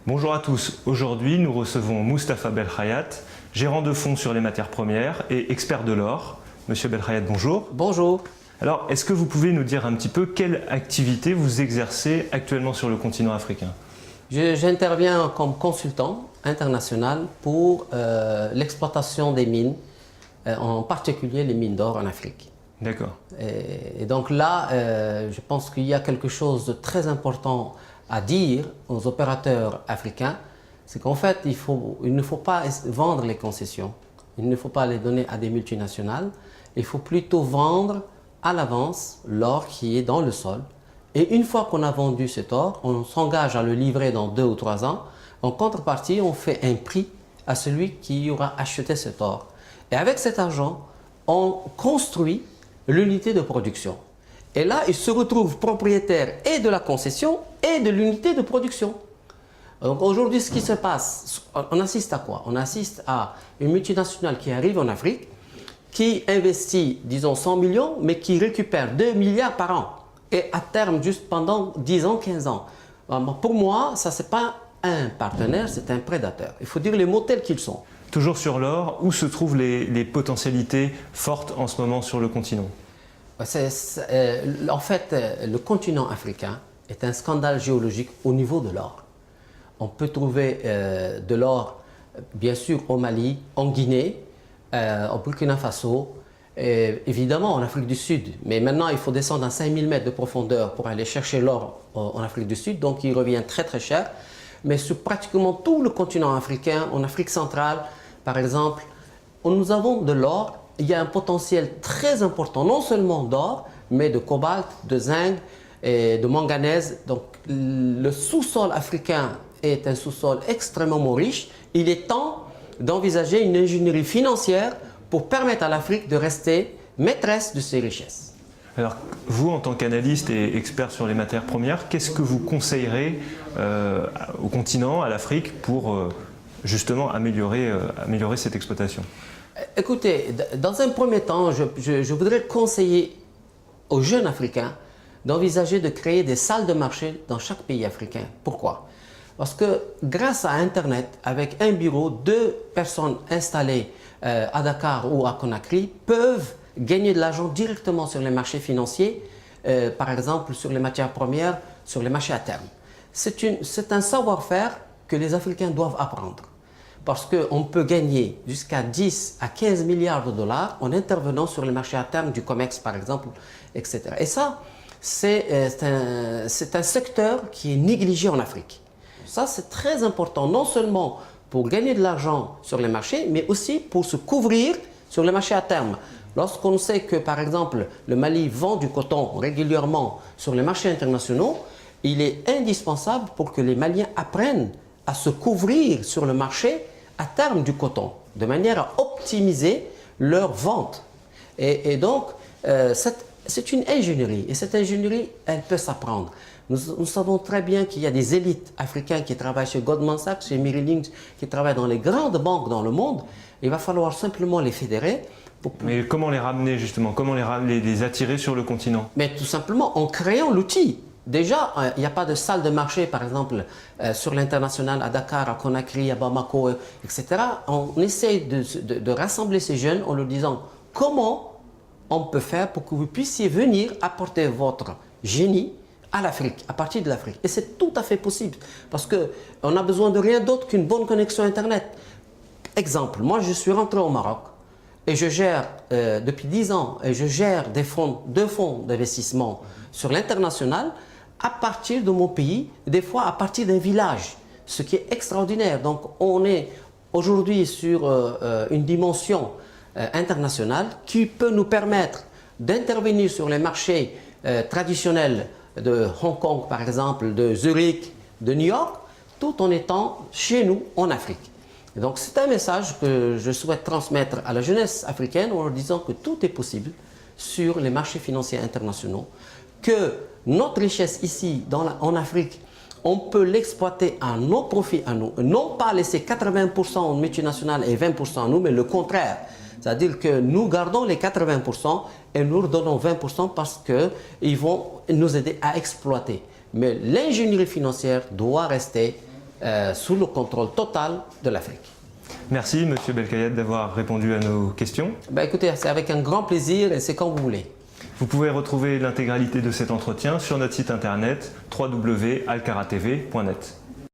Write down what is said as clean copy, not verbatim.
Bonjour à tous, aujourd'hui nous recevons Moustapha Belkhayat, gérant de fonds sur les matières premières et expert de l'or. Monsieur Belkhayat, bonjour. Bonjour. Alors, est-ce que vous pouvez nous dire un petit peu quelle activité vous exercez actuellement sur le continent africain? J'interviens comme consultant international pour l'exploitation des mines, en particulier les mines d'or en Afrique. D'accord. Et donc là, je pense qu'il y a quelque chose de très important à dire aux opérateurs africains, c'est qu'en fait, il ne faut pas vendre les concessions, il ne faut pas les donner à des multinationales, il faut plutôt vendre à l'avance l'or qui est dans le sol. Et une fois qu'on a vendu cet or, on s'engage à le livrer dans 2 ou 3 ans. En contrepartie, on fait un prix à celui qui aura acheté cet or. Et avec cet argent, on construit l'unité de production. Et là, il se retrouve propriétaire et de la concession et de l'unité de production. Donc aujourd'hui, ce qui se passe, on assiste à quoi? On assiste à une multinationale qui arrive en Afrique, qui investit, disons, 100 millions, mais qui récupère 2 milliards par an. Et à terme, juste pendant 10 ans, 15 ans. Pour moi, ça, ce n'est pas un partenaire, c'est un prédateur. Il faut dire les mots tels qu'ils sont. Toujours sur l'or, où se trouvent les potentialités fortes en ce moment sur le continent? En fait, le continent africain est un scandale géologique au niveau de l'or. On peut trouver de l'or, bien sûr, au Mali, en Guinée, au Burkina Faso, et évidemment en Afrique du Sud. Mais maintenant, il faut descendre à 5000 mètres de profondeur pour aller chercher l'or en Afrique du Sud, donc il revient très très cher. Mais sur pratiquement tout le continent africain, en Afrique centrale, par exemple, nous avons de l'or. Il y a un potentiel très important, non seulement d'or, mais de cobalt, de zinc et de manganèse. Donc le sous-sol africain est un sous-sol extrêmement riche. Il est temps d'envisager une ingénierie financière pour permettre à l'Afrique de rester maîtresse de ses richesses. Alors, vous, en tant qu'analyste et expert sur les matières premières, qu'est-ce que vous conseillerez au continent, à l'Afrique, pour justement améliorer cette exploitation? Écoutez, dans un premier temps, je voudrais conseiller aux jeunes Africains d'envisager de créer des salles de marché dans chaque pays africain. Pourquoi? Parce que grâce à Internet, avec un bureau, 2 personnes installées à Dakar ou à Conakry peuvent gagner de l'argent directement sur les marchés financiers, par exemple sur les matières premières, sur les marchés à terme. C'est un savoir-faire que les Africains doivent apprendre. Parce qu'on peut gagner jusqu'à 10 à 15 milliards de dollars en intervenant sur les marchés à terme du COMEX, par exemple, etc. Et ça, c'est un secteur qui est négligé en Afrique. Ça, c'est très important, non seulement pour gagner de l'argent sur les marchés, mais aussi pour se couvrir sur les marchés à terme. Lorsqu'on sait que, par exemple, le Mali vend du coton régulièrement sur les marchés internationaux, il est indispensable pour que les Maliens apprennent à se couvrir sur le marché à terme du coton, de manière à optimiser leur vente. Et donc, c'est une ingénierie, et cette ingénierie, elle peut s'apprendre. Nous savons très bien qu'il y a des élites africaines qui travaillent chez Goldman Sachs, chez Merrill Lynch, qui travaillent dans les grandes banques dans le monde. Il va falloir simplement les fédérer. Mais comment les ramener justement? Comment les attirer sur le continent? Mais tout simplement en créant l'outil. Déjà, il n'y a pas de salle de marché, par exemple, sur l'international, à Dakar, à Conakry, à Bamako, etc. On essaie de rassembler ces jeunes en leur disant comment on peut faire pour que vous puissiez venir apporter votre génie à l'Afrique, à partir de l'Afrique. Et c'est tout à fait possible, parce qu'on n'a besoin de rien d'autre qu'une bonne connexion Internet. Exemple, moi je suis rentré au Maroc et je gère, depuis 10 ans, et je gère 2 fonds d'investissement sur l'international, à partir de mon pays, des fois à partir d'un village, ce qui est extraordinaire. Donc on est aujourd'hui sur une dimension internationale qui peut nous permettre d'intervenir sur les marchés traditionnels de Hong Kong par exemple, de Zurich, de New York, tout en étant chez nous en Afrique. Et donc c'est un message que je souhaite transmettre à la jeunesse africaine en leur disant que tout est possible sur les marchés financiers internationaux, que notre richesse ici en Afrique, on peut l'exploiter à nos profits à nous, non pas laisser 80% aux multinationales et 20% à nous, mais le contraire. C'est-à-dire que nous gardons les 80% et nous leur donnons 20% parce qu'ils vont nous aider à exploiter. Mais l'ingénierie financière doit rester sous le contrôle total de l'Afrique. Merci Monsieur Belkayed d'avoir répondu à nos questions. Ben, écoutez, c'est avec un grand plaisir et c'est quand vous voulez. Vous pouvez retrouver l'intégralité de cet entretien sur notre site internet www.alcaratv.net.